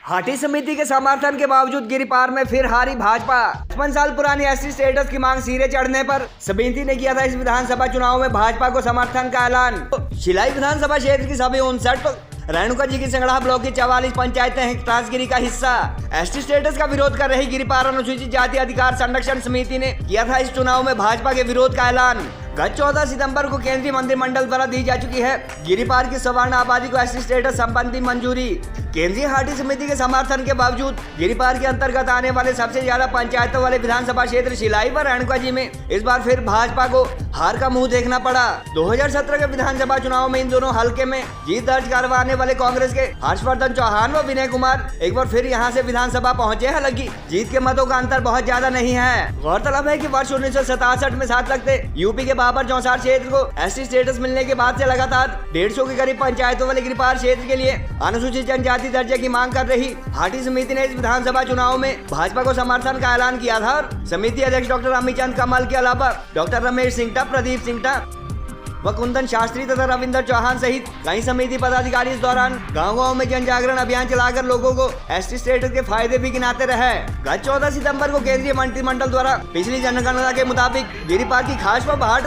हाटी समिति के समर्थन के बावजूद गिरिपार में फिर हारी भाजपा। 55 साल पुरानी एसटी स्टेटस की मांग सिरे चढ़ने पर समिति ने किया था इस विधानसभा चुनाव में भाजपा को समर्थन का ऐलान। शिलाई विधानसभा क्षेत्र की सभी 59 रेणुका जी की संगड़ा ब्लॉक की 44 पंचायतें हैं त्रासगिरी का हिस्सा। एसटी स्टेटस का विरोध कर रही गिरिपार अनुसूचित जाति अधिकार संरक्षण समिति ने किया था इस चुनाव में भाजपा के विरोध का ऐलान। गत 14 सितंबर को केंद्रीय मंत्रिमंडल द्वारा दी जा चुकी है गिरिपार की सवर्ण आबादी को एसटी स्टेटस संबंधी मंजूरी। केंद्रीय हाटी समिति के समर्थन के बावजूद गिरिपार के अंतर्गत आने वाले सबसे ज्यादा पंचायतों वाले विधानसभा क्षेत्र शिलाई व रेणुका जी में इस बार फिर भाजपा को हार का मुंह देखना पड़ा। 2017 के विधानसभा चुनाव में इन दोनों हलके में जीत दर्ज करवाने वाले कांग्रेस के हर्षवर्धन चौहान व विनय कुमार एक बार फिर यहां से विधानसभा पहुंचे। हालांकि जीत के मतों का अंतर बहुत ज्यादा नहीं है। गौरतलब है कि वर्ष 1967 में 7 लगते यूपी के बाबर चौसार क्षेत्र को एसटी स्टेटस मिलने के बाद से लगातार 150 के करीब पंचायतों वाले गिरिपार क्षेत्र के लिए अनुसूचित जनजाति दर्जे की मांग कर रही हाटी समिति ने इस विधानसभा चुनाव में भाजपा को समर्थन का ऐलान किया था और समिति अध्यक्ष डॉक्टर अमित चंद कमल के अलावा डॉक्टर रमेश सिंह, प्रदीप सिंह व कुंदन शास्त्री तथा रविंदर चौहान सहित कई समिति पदाधिकारी इस दौरान गाँव-गाँव में जन जागरण अभियान चलाकर लोगों को एसटी स्टेटस के फायदे भी गिनाते रहे। गत 14 सितंबर को केंद्रीय मंत्रिमंडल द्वारा पिछली जनगणना के मुताबिक गिरिपार की खास व भाट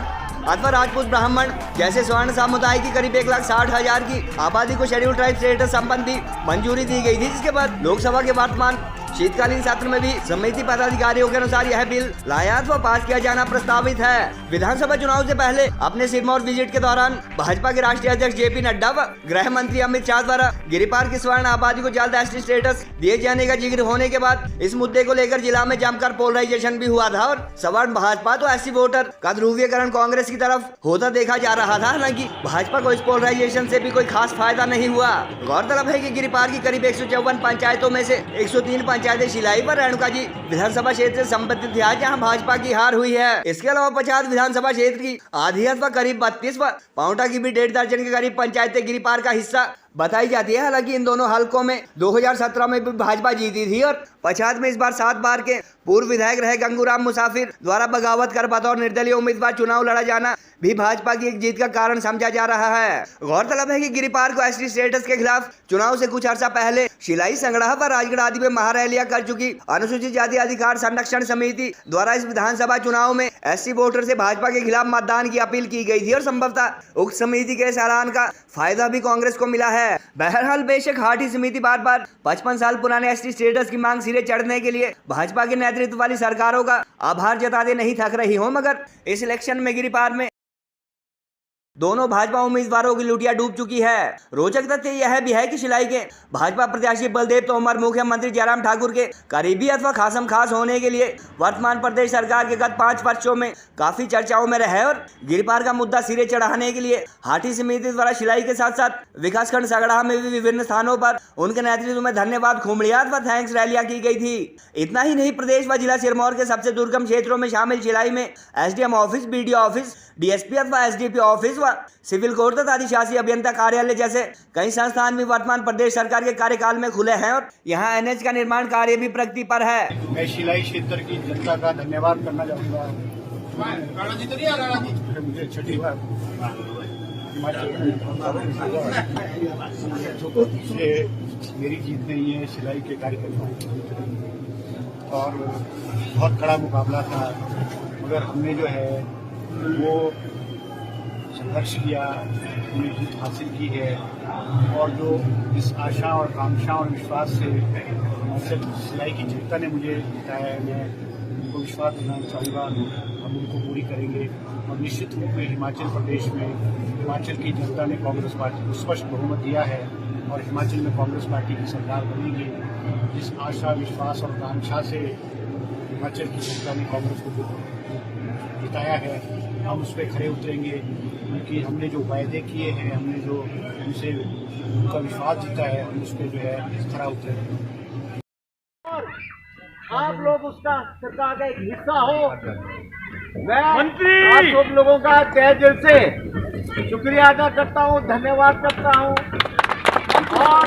अथवा राजपूत ब्राह्मण जैसे स्वर्ण समुदाय की करीब 1,60,000 की आबादी को शेड्यूल ट्राइब स्टेटस संबंधी मंजूरी दी गई थी, जिसके बाद लोकसभा के वर्तमान शीतकालीन सत्र में भी समिति पदाधिकारियों के अनुसार यह बिल लाया व पास किया जाना प्रस्तावित है। विधानसभा चुनाव से पहले अपने सिरमौर विजिट के दौरान भाजपा के राष्ट्रीय अध्यक्ष जेपी नड्डा व गृह मंत्री अमित शाह द्वारा गिरिपार की स्वर्ण आबादी को जल्द एसटी स्टेटस दिए जाने का जिक्र होने के बाद इस मुद्दे को लेकर जिला में जमकर पोलराइजेशन भी हुआ था और सवर्ण भाजपा तो एससी वोटर का ध्रुवीकरण कांग्रेस की तरफ होता देखा जा रहा था। हालांकि भाजपा को इस पोलराइजेशन से भी कोई खास फायदा नहीं हुआ। गौरतलब है कि गिरिपार की करीब 154 पंचायतों में से 103 पंचायतें शिलाई व रेणुका जी विधानसभा क्षेत्र से संबंधित है, जहां भाजपा की हार हुई है। इसके अलावा 50 विधानसभा क्षेत्र की आधी अथवा करीब 32 व पाउंटा की भी 1.5 दर्जन के करीब पंचायतें गिरिपार का हिस्सा बताई जाती है। हालांकि इन दोनों हलकों में 2017 में भी भाजपा जीती थी और 50 में इस बार 7 बार के पूर्व विधायक रहे गंगूराम मुसाफिर द्वारा बगावत कर बतौर निर्दलीय उम्मीदवार चुनाव लड़ा जाना भी भाजपा की एक जीत का कारण समझा जा रहा है। गौरतलब है कि गिरिपार को एसटी स्टेटस के खिलाफ चुनाव से कुछ अर्सा पहले शिलाई, संगड़ा व राजगढ़ आदि में महारैलियां कर चुकी अनुसूचित जाति अधिकार संरक्षण समिति द्वारा इस विधानसभा चुनाव में एससी वोटर से भाजपा के खिलाफ मतदान की अपील की गई थी और संभवतः उक्त समिति के इस ऐलान का फायदा भी कांग्रेस को मिला है। बहरहाल बेशक हाटी समिति बार बार 55 साल पुराने एसटी स्टेटस की मांग सिरे चढ़ने के लिए भाजपा के नेतृत्व वाली सरकारों का आभार जताते नहीं थक रही हो, मगर इस इलेक्शन में गिरिपार में दोनों भाजपा उम्मीदवारों की लुटिया डूब चुकी है। रोचक तथ्य यह भी है कि शिलाई के भाजपा प्रत्याशी बलदेव तोमर मुख्यमंत्री जयराम ठाकुर के करीबी अथवा खासम खास होने के लिए वर्तमान प्रदेश सरकार के गत 5 वर्षों में काफी चर्चाओं में रहे और गिरिपार का मुद्दा सिरे चढ़ाने के लिए हाटी समिति द्वारा शिलाई के साथ साथ विकासखंड सगड़ा में भी विभिन्न स्थानों पर उनके नेतृत्व में धन्यवाद खुमड़ियां व थैंक्स रैलियां की गई थी। इतना ही नहीं, प्रदेश व जिला सिरमौर के सबसे दुर्गम क्षेत्रों में शामिल शिलाई में SDM office, BDO office, DSP अथवा एसडीपी ऑफिस व सिविल कोर्ट तथा अधिशासी अभियंता कार्यालय जैसे कई संस्थान भी वर्तमान प्रदेश सरकार के कार्यकाल में खुले हैं और यहाँ एनएच का निर्माण कार्य भी प्रगति पर है। मैं शिलाई क्षेत्र की जनता का धन्यवाद करना चाहूँगा। मुझे छठी बार मेरी जीत नहीं है, शिलाई के कार्यकर्ताओं और बहुत कड़ा मुकाबला था, मगर हमने जो है वो संघर्ष किया, हमने जीत हासिल की है और जो इस आशा और कांक्षा और विश्वास से सिलाई की जनता ने मुझे जिताया है, मैं उनको विश्वास दिलाना चाहूँगा हम उनको पूरी करेंगे। और निश्चित रूप में हिमाचल प्रदेश में हिमाचल की जनता ने कांग्रेस पार्टी को स्पष्ट बहुमत दिया है और हिमाचल में कांग्रेस पार्टी की सरकार बनेगी। इस आशा, विश्वास और कांक्षा से हिमाचल की जनता ने कांग्रेस को जिताया है। हम उस पर खड़े उतरेंगे क्योंकि हमने जो वायदे किए हैं, हमने जो उनसे उनका विश्वास जीता है, हम उस पर जो है खड़ा उतरेंगे। आप लोग उसका सरकार का एक हिस्सा हो। मैं आप सब लोगों का तहे दिल से शुक्रिया अदा करता हूँ, धन्यवाद करता हूँ और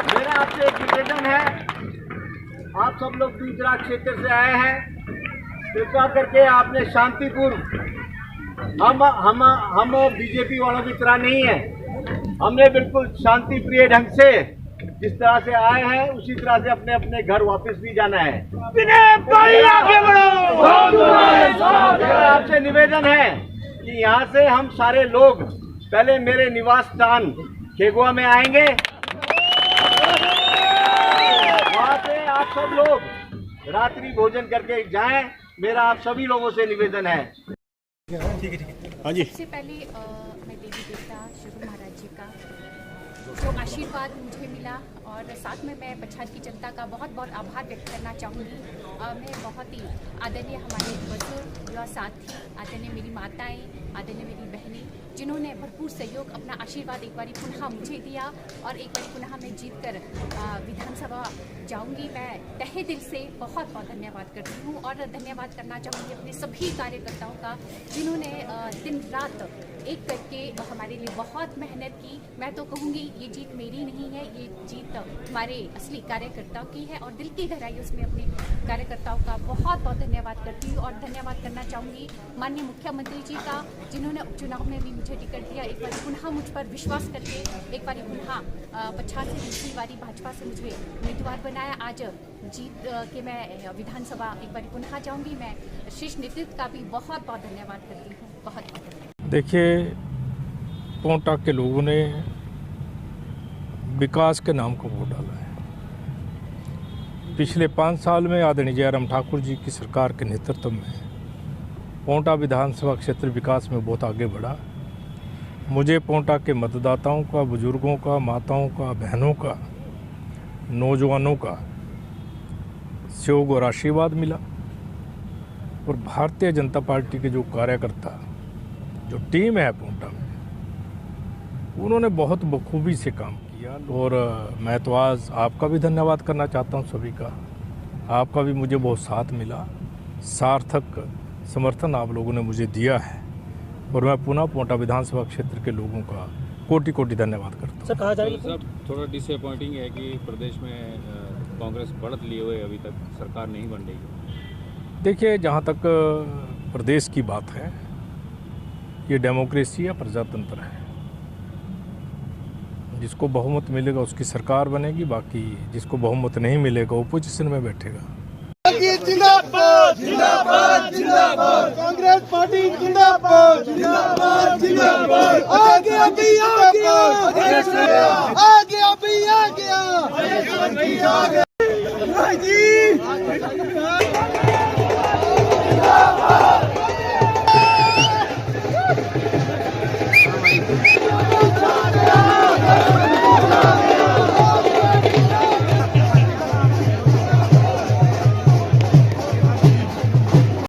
मेरा आपसे एक निवेदन है, आप सब लोग दूसरा क्षेत्र से आए हैं, कृपया करके आपने शांतिपूर्ण, हम बीजेपी वालों की तरह नहीं है, हमने बिल्कुल शांति प्रिय ढंग से जिस तरह से आए हैं उसी तरह से अपने अपने घर वापस भी जाना है। मेरा आपसे निवेदन है कि यहाँ से हम सारे लोग पहले मेरे निवास स्थान खेगुआ में आएंगे, वहाँ से आप सब लोग रात्रि भोजन करके जाएं। मेरा आप सभी लोगों से निवेदन है। हाँ जी। सबसे पहले मैं देवी देवता शिव महाराज जी का जो आशीर्वाद मुझे मिला और साथ में मैं पच्छाद की जनता का बहुत बहुत आभार व्यक्त करना चाहूँगी। मैं बहुत ही आदरणीय हमारे बुजुर्ग युवा साथी, आदरणीय मेरी माताएं, आदरणीय मेरी बहनें, जिन्होंने भरपूर सहयोग अपना आशीर्वाद एक बारी पुनः मुझे दिया और एक बारी पुनः मैं जीत कर विधानसभा जाऊंगी। मैं तहे दिल से बहुत बहुत धन्यवाद करती हूँ और धन्यवाद करना चाहूँगी अपने सभी कार्यकर्ताओं का जिन्होंने दिन रात एक करके हमारे लिए बहुत मेहनत की। मैं तो कहूँगी ये जीत मेरी नहीं है, ये जीत हमारे असली कार्यकर्ताओं की है और दिल की गहराई उसमें अपने कार्यकर्ताओं का बहुत बहुत धन्यवाद करती हूँ। और धन्यवाद करना चाहूँगी माननीय मुख्यमंत्री जी का, जिन्होंने उपचुनाव में भी मुझे टिकट दिया, एक बार पुनः मुझ पर विश्वास करके एक बार पुनः पच्छाद से दूसरी बारी भाजपा से मुझे उम्मीदवार बनाया। आज जीत के मैं विधानसभा एक बार पुनः जाऊँगी। मैं शीर्ष नेतृत्व का भी बहुत बहुत धन्यवाद करती हूँ। बहुत बहुत देखिए, पोंटा के लोगों ने विकास के नाम को वोट डाला है। पिछले 5 साल में आदरणीय जयराम ठाकुर जी की सरकार के नेतृत्व में पोंटा विधानसभा क्षेत्र विकास में बहुत आगे बढ़ा। मुझे पोंटा के मतदाताओं का, बुजुर्गों का, माताओं का, बहनों का, नौजवानों का सहयोग और आशीर्वाद मिला और भारतीय जनता पार्टी के जो कार्यकर्ता, जो टीम है पोंटा में, उन्होंने बहुत बखूबी से काम किया। और मैं तो आज आपका भी धन्यवाद करना चाहता हूं, सभी का। आपका भी मुझे बहुत साथ मिला, सार्थक समर्थन आप लोगों ने मुझे दिया है और मैं पुनः पोंटा विधानसभा क्षेत्र के लोगों का कोटि कोटि धन्यवाद करता हूँ। सर, कहा जा रहा है थोड़ा डिसअपॉइंटिंग है कि प्रदेश में कांग्रेस बढ़त लिए हुए अभी तक सरकार नहीं बन रही। देखिए, जहाँ तक प्रदेश की बात है, ये डेमोक्रेसी है, प्रजातंत्र है। जिसको बहुमत मिलेगा उसकी सरकार बनेगी, बाकी जिसको बहुमत नहीं मिलेगा ओपोजिशन में बैठेगा। जिंदाबाद जिंदाबाद जिंदाबाद, कांग्रेस पार्टी जिंदाबाद जिंदाबाद जिंदाबाद, आगे अभी आ गया, आगे अभी आ गया,